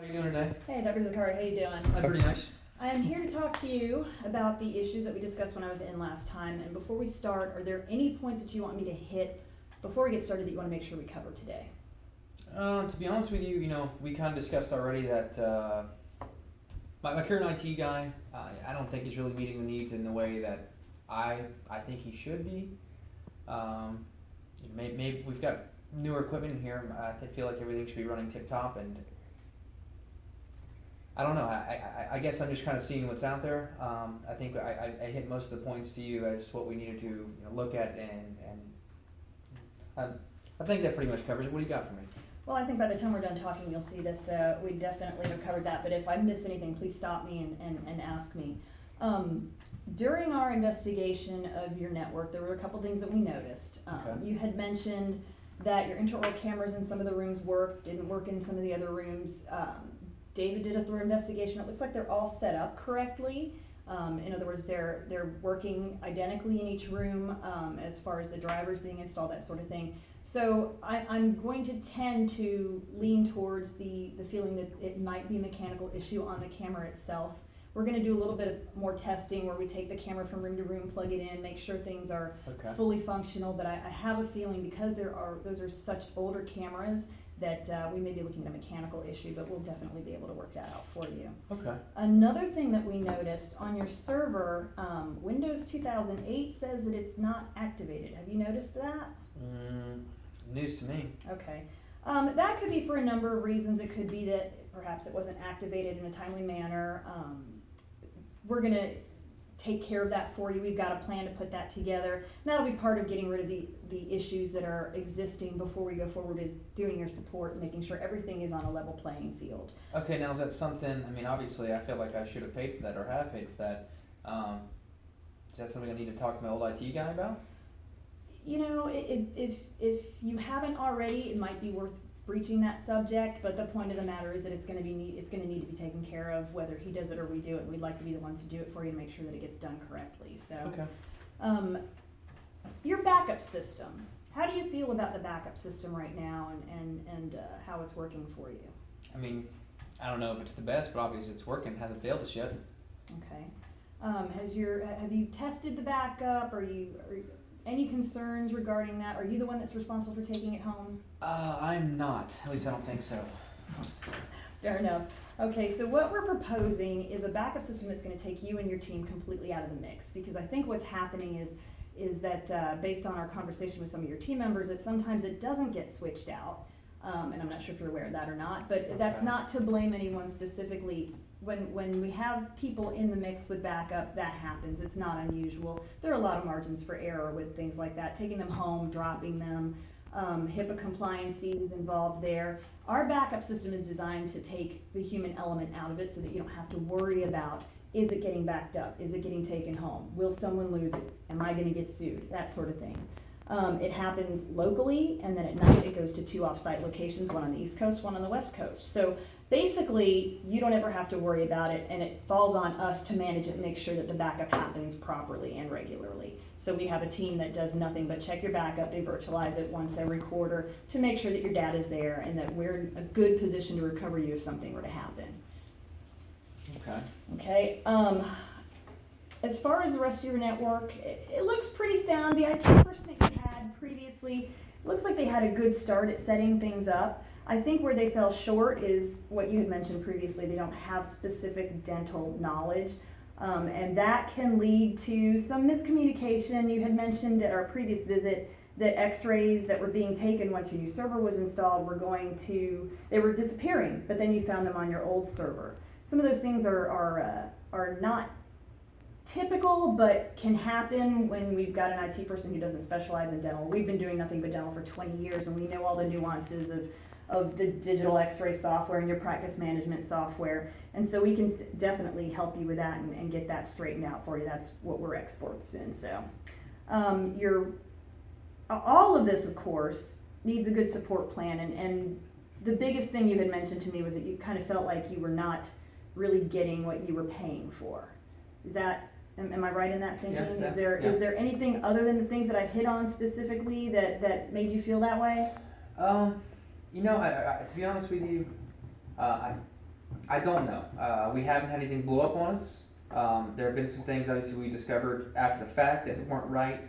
How you doing today? Hey, Dr. Zakari, how you doing? I'm pretty nice. I am here to talk to you about the issues that we discussed when I was in last time. And before we start, are there any points that you want me to hit before we get started that you want to make sure we cover today? To be honest with you, we kind of discussed already that my current IT guy, I don't think he's really meeting the needs in the way that I think he should be. Maybe we've got newer equipment here. I feel like everything should be running tip top, and I don't know. I guess I'm just kind of seeing what's out there. I think I hit most of the points to you as what we needed to look at, and I think that pretty much covers it. What do you got for me? Well, I think by the time we're done talking, you'll see that we definitely have covered that. But if I miss anything, please stop me and ask me. During our investigation of your network, there were a couple things that we noticed. Okay. You had mentioned that your intraoral cameras in some of the rooms didn't work in some of the other rooms. David did a thorough investigation. It looks like they're all set up correctly. In other words, they're working identically in each room as far as the drivers being installed, that sort of thing. So I'm going to tend to lean towards the feeling that it might be a mechanical issue on the camera itself. We're going to do a little bit more testing where we take the camera from room to room, plug it in, make sure things are fully functional. But I have a feeling because those are such older cameras that we may be looking at a mechanical issue, but we'll definitely be able to work that out for you. Okay. Another thing that we noticed on your server, Windows 2008 says that it's not activated. Have you noticed that? News to me. Okay. That could be for a number of reasons. It could be that perhaps it wasn't activated in a timely manner. We're going to take care of that for you. We've got a plan to put that together. And that'll be part of getting rid of the issues that are existing before we go forward with doing your support and making sure everything is on a level playing field. Okay, now is that something, obviously I feel like I should have paid for that or have paid for that. Is that something I need to talk to my old IT guy about? If you haven't already, it might be worth breaching that subject, but the point of the matter is that it's going to need to be taken care of, whether he does it or we do it. We'd like to be the ones to do it for you to make sure that it gets done correctly. So, okay. Your backup system. How do you feel about the backup system right now, and how it's working for you? I don't know if it's the best, but obviously it's working. It hasn't failed us yet. Okay. Have you tested the backup? Any concerns regarding that? Are you the one that's responsible for taking it home? I'm not. At least I don't think so. Fair enough. Okay, so what we're proposing is a backup system that's going to take you and your team completely out of the mix, because I think what's happening is that based on our conversation with some of your team members, that sometimes it doesn't get switched out, and I'm not sure if you're aware of that or not, but that's not to blame anyone specifically. When we have people in the mix with backup, that happens. It's not unusual. There are a lot of margins for error with things like that, taking them home, dropping them. HIPAA compliance is involved there. Our backup system is designed to take the human element out of it so that you don't have to worry about, is it getting backed up? Is it getting taken home? Will someone lose it? Am I going to get sued? That sort of thing. It happens locally, and then at night it goes to 2 off-site locations, one on the East Coast, one on the West Coast. So basically, you don't ever have to worry about it, and it falls on us to manage it and make sure that the backup happens properly and regularly. So we have a team that does nothing but check your backup. They virtualize it once every quarter to make sure that your data is there and that we're in a good position to recover you if something were to happen. Okay. As far as the rest of your network, it looks pretty sound. The IT person that you had previously, looks like they had a good start at setting things up. I think where they fell short is what you had mentioned previously. They don't have specific dental knowledge, and that can lead to some miscommunication. You had mentioned at our previous visit that x-rays that were being taken once your new server was installed they were disappearing, but then you found them on your old server. Some of those things are not typical, but can happen when we've got an IT person who doesn't specialize in dental. We've been doing nothing but dental for 20 years, and we know all the nuances of the digital x-ray software and your practice management software. And so we can definitely help you with that and get that straightened out for you. That's what we're experts in. So all of this, of course, needs a good support plan. And the biggest thing you had mentioned to me was that you kind of felt like you were not really getting what you were paying for. Am I right in that thinking? Yeah, Is there anything other than the things that I've hit on specifically that made you feel that way? I, to be honest with you, I don't know. We haven't had anything blow up on us. There have been some things obviously we discovered after the fact that weren't right.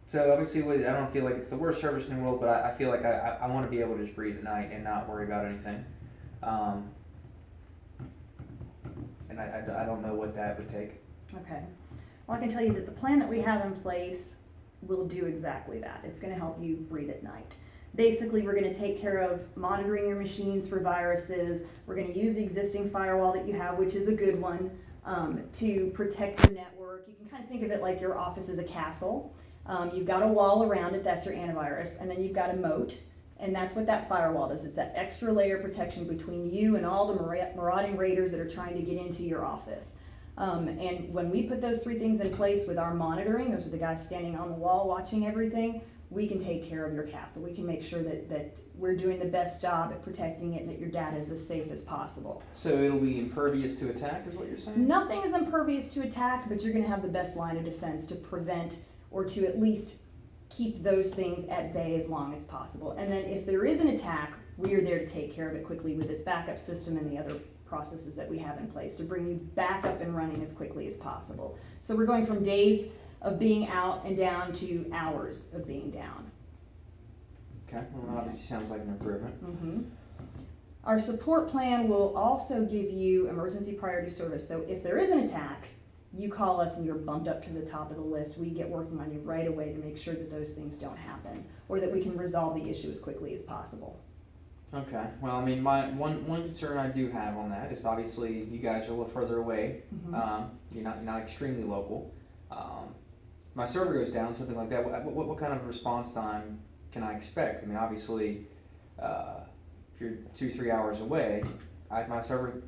So obviously, I don't feel like it's the worst service in the world, but I feel like I want to be able to just breathe at night and not worry about anything. And I don't know what that would take. Okay. Well, I can tell you that the plan that we have in place will do exactly that. It's going to help you breathe at night. Basically, we're going to take care of monitoring your machines for viruses. We're going to use the existing firewall that you have, which is a good one, to protect your network. You can kind of think of it like your office is a castle. You've got a wall around it, that's your antivirus, and then you've got a moat, and that's what that firewall does. It's that extra layer of protection between you and all the marauding raiders that are trying to get into your office. And when we put those three things in place with our monitoring, those are the guys standing on the wall watching everything, we can take care of your castle. We can make sure that we're doing the best job at protecting it and that your data is as safe as possible. So it'll be impervious to attack, is what you're saying? Nothing is impervious to attack, but you're going to have the best line of defense to prevent or to at least keep those things at bay as long as possible. And then if there is an attack, we are there to take care of it quickly with this backup system and the other processes that we have in place to bring you back up and running as quickly as possible. So we're going from days of being out and down to hours of being down. Okay, well, that obviously sounds like an improvement. Mm-hmm. Our support plan will also give you emergency priority service. So if there is an attack, you call us and you're bumped up to the top of the list. We get working on you right away to make sure that those things don't happen or that we can resolve the issue as quickly as possible. Okay, well, I mean, my one concern I do have on that is obviously you guys are a little further away. Mm-hmm. You're not extremely local. My server goes down, something like that. What kind of response time can I expect? I mean, obviously, if you're 2-3 hours away, my server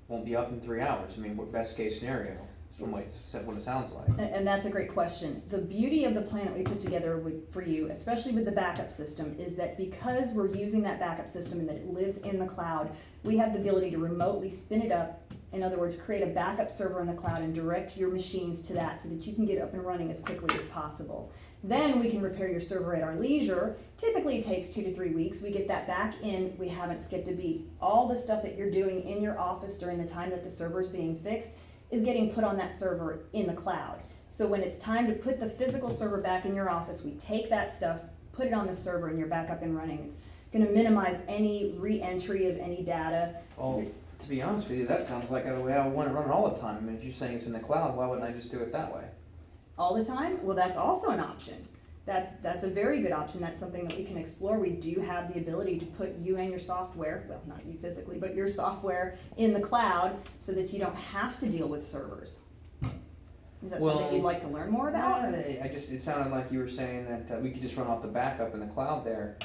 won't be up in 3 hours. I mean, what best case scenario? From what it sounds like. And that's a great question. The beauty of the plan that we put together for you, especially with the backup system, is that because we're using that backup system and that it lives in the cloud, we have the ability to remotely spin it up. In other words, create a backup server in the cloud and direct your machines to that so that you can get up and running as quickly as possible. Then we can repair your server at our leisure. Typically it takes 2 to 3 weeks. We get that back in. We haven't skipped a beat. All the stuff that you're doing in your office during the time that the server is being fixed is getting put on that server in the cloud. So when it's time to put the physical server back in your office, we take that stuff, put it on the server, and you're back up and running. It's going to minimize any re-entry of any data. Well, to be honest with you, that sounds like the way I want to run it all the time. I mean, if you're saying it's in the cloud, why wouldn't I just do it that way? All the time? Well, that's also an option. That's a very good option. That's something that we can explore. We do have the ability to put you and your software, well, not you physically, but your software in the cloud so that you don't have to deal with servers. Is that something you'd like to learn more about? It sounded like you were saying that we could just run off the backup in the cloud there.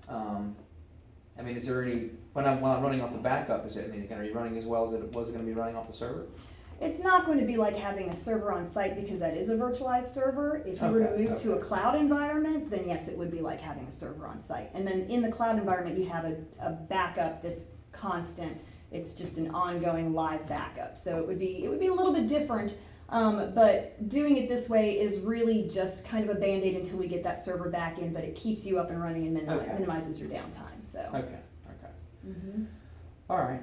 I mean, is there any, when I'm running off the backup, is it going to be running as well as it was going to be running off the server? It's not going to be like having a server on site because that is a virtualized server. If you were to move to a cloud environment, then yes, it would be like having a server on site. And then in the cloud environment, you have a backup that's constant. It's just an ongoing live backup. So it would be a little bit different. But doing it this way is really just kind of a Band-Aid until we get that server back in, but it keeps you up and running and minimizes your downtime. So. Okay. Mm-hmm. All right.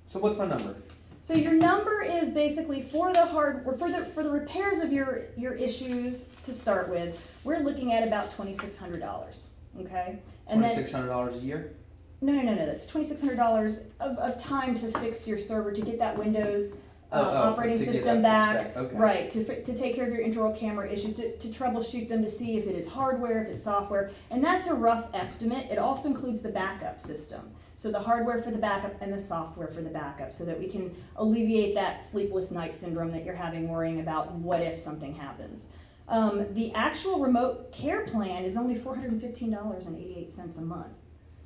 So what's my number? So your number is basically for the repairs of your issues to start with. We're looking at about $2,600. Okay. And $2,600 a year? No. That's $2,600 of time to fix your server to get that Windows operating system back, right? To take care of your intraoral camera issues, to troubleshoot them, to see if it is hardware, if it's software, and that's a rough estimate. It also includes the backup system. So the hardware for the backup and the software for the backup so that we can alleviate that sleepless night syndrome that you're having worrying about what if something happens. The actual remote care plan is only $415.88 a month.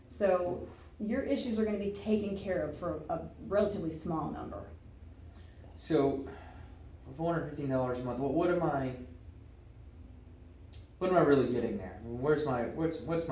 So your issues are going to be taken care of for a relatively small number. So $415 a month, what am I really getting there? I mean, what's my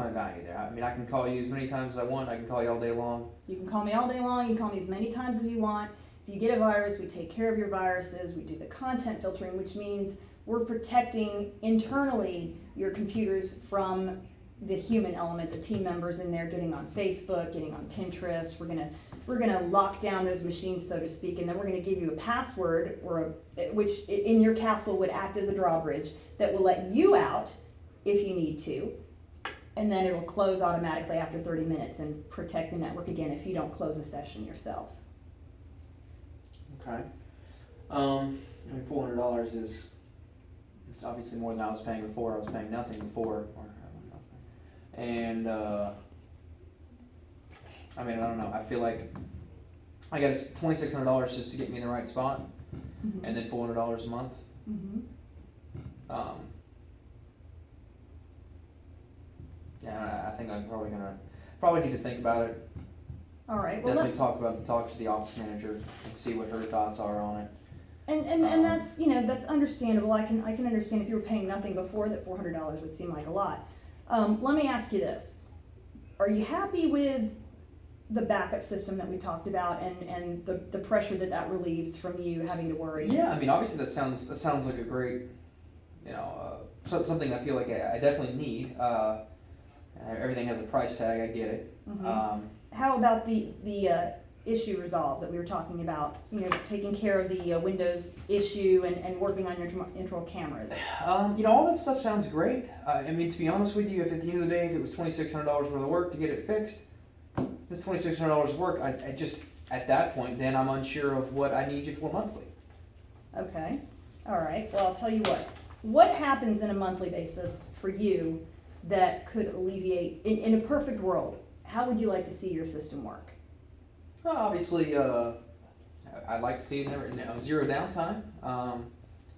value there? I mean, I can call you as many times as I want. I can call you all day long. You can call me all day long. You can call me as many times as you want. If you get a virus, we take care of your viruses. We do the content filtering, which means we're protecting internally your computers from the human element, the team members in there getting on Facebook, getting on Pinterest. We're gonna lock down those machines, so to speak, and then we're gonna give you a password which in your castle would act as a drawbridge that will let you out if you need to, and then it'll close automatically after 30 minutes and protect the network again if you don't close a session yourself. Okay. I mean, $400 is it's obviously more than I was paying before. I was paying nothing before, and I mean, I don't know. I feel like I got $2,600 just to get me in the right spot, Mm-hmm. and then $400 a month. Mm-hmm. Yeah, I think I'm probably need to think about it. All right. Well, Definitely talk to the office manager and see what her thoughts are on it. and that's, that's understandable. I can understand if you were paying nothing before that $400 would seem like a lot. Let me ask you this: are you happy with the backup system that we talked about and the pressure that relieves from you having to worry? Yeah, I mean, obviously that sounds like a great, something I feel like I definitely need. Everything has a price tag. I get it. Mm-hmm. How about the issue resolve that we were talking about? Taking care of the Windows issue and working on your internal cameras. All that stuff sounds great. I mean, to be honest with you, if at the end of the day, if it was $2,600 worth of work to get it fixed, this $2,600 of work, I just at that point, then I'm unsure of what I need you for monthly. Okay. All right. Well, I'll tell you what. What happens in a monthly basis for you that could alleviate, in a perfect world, how would you like to see your system work? Well, obviously, I'd like to see zero downtime,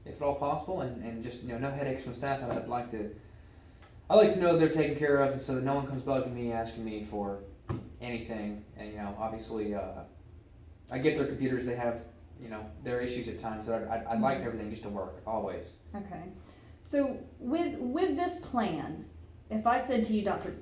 if at all possible, and just no headaches from staff. I'd like to know they're taken care of, and so that no one comes bugging me asking me for anything. And obviously, I get their computers; they have their issues at times. So I'd like everything just to work always. Okay. So with this plan, if I said to you, Doctor,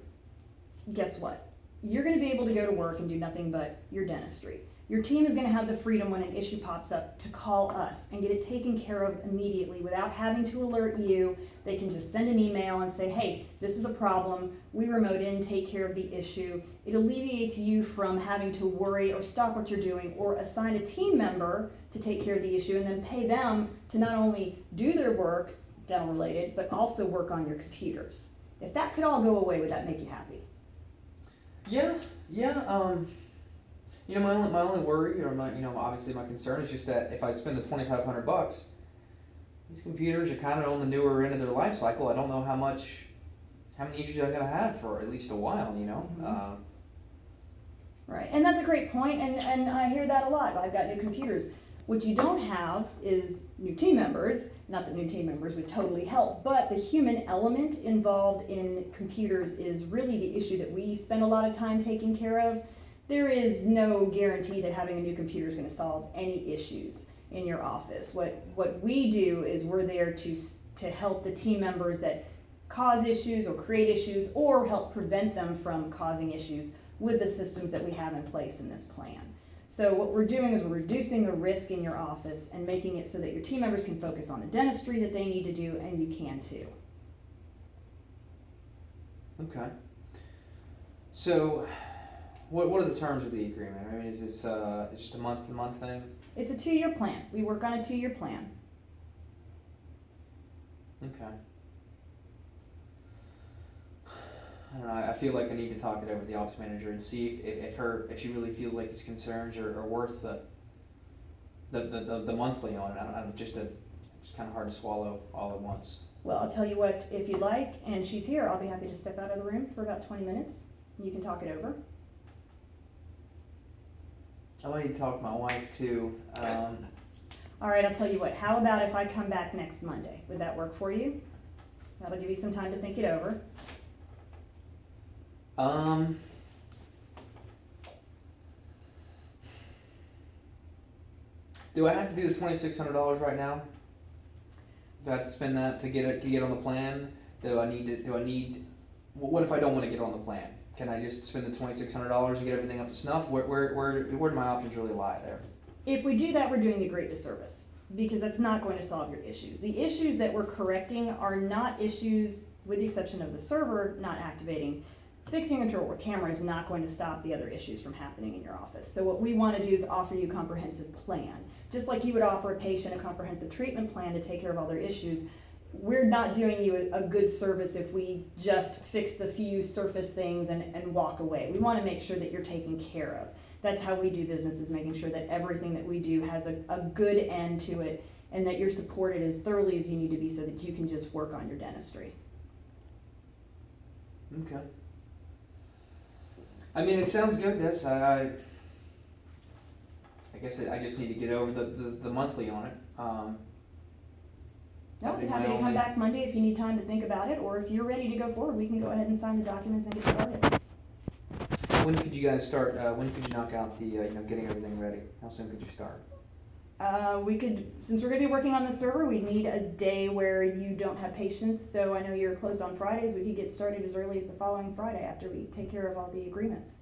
guess what? You're going to be able to go to work and do nothing but your dentistry. Your team is going to have the freedom when an issue pops up to call us and get it taken care of immediately without having to alert you. They can just send an email and say, hey, this is a problem. We remote in, take care of the issue. It alleviates you from having to worry or stop what you're doing or assign a team member to take care of the issue and then pay them to not only do their work, dental related, but also work on your computers. If that could all go away, would that make you happy? Yeah. My only worry, or obviously my concern is just that if I spend the $2,500, these computers are kind of on the newer end of their life cycle. I don't know how many issues I'm gonna have for at least a while. Mm-hmm. Right, and that's a great point, and I hear that a lot. I've got new computers. What you don't have is new team members. Not that new team members would totally help, but the human element involved in computers is really the issue that we spend a lot of time taking care of. There is no guarantee that having a new computer is going to solve any issues in your office. What we do is we're there to help the team members that cause issues or create issues or help prevent them from causing issues with the systems that we have in place in this plan. So what we're doing is we're reducing the risk in your office and making it so that your team members can focus on the dentistry that they need to do, and you can too. Okay. So, what are the terms of the agreement? I mean, is this it's just a month-to-month thing? It's a 2-year plan. We work on a 2-year plan. Okay. I don't know. I feel like I need to talk it over with the office manager and see if she really feels like these concerns are worth the monthly on it. I don't just kind of hard to swallow all at once. Well, I'll tell you what, if you'd like, and she's here, I'll be happy to step out of the room for about 20 minutes. You can talk it over. I might need to talk to my wife too. All right, I'll tell you what, how about if I come back next Monday? Would that work for you? That'll give you some time to think it over. Do I have to do the $2,600 right now? Do I have to spend that to get on the plan? Do I need? What if I don't want to get on the plan? Can I just spend the $2,600 and get everything up to snuff? Where do my options really lie there? If we do that, we're doing a great disservice because that's not going to solve your issues. The issues that we're correcting are not issues with the exception of the server not activating, fixing a drawer camera is not going to stop the other issues from happening in your office. So what we want to do is offer you a comprehensive plan. Just like you would offer a patient a comprehensive treatment plan to take care of all their issues, we're not doing you a good service if we just fix the few surface things and walk away. We want to make sure that you're taken care of. That's how we do business, is making sure that everything that we do has a good end to it, and that you're supported as thoroughly as you need to be so that you can just work on your dentistry. Okay. I mean, it sounds good, Des. I guess I just need to get over the monthly on it. No, That'd I'd be be happy my to come only- back Monday if you need time to think about it, or if you're ready to go forward, we can go ahead and sign the documents and get started. When could you guys start? When could you knock out the getting everything ready? How soon could you start? We could, since we're gonna be working on the server, we need a day where you don't have patients, so I know you're closed on Fridays, we could get started as early as the following Friday after we take care of all the agreements.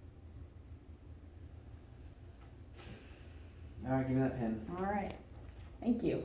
All right, give me that pen. All right, thank you.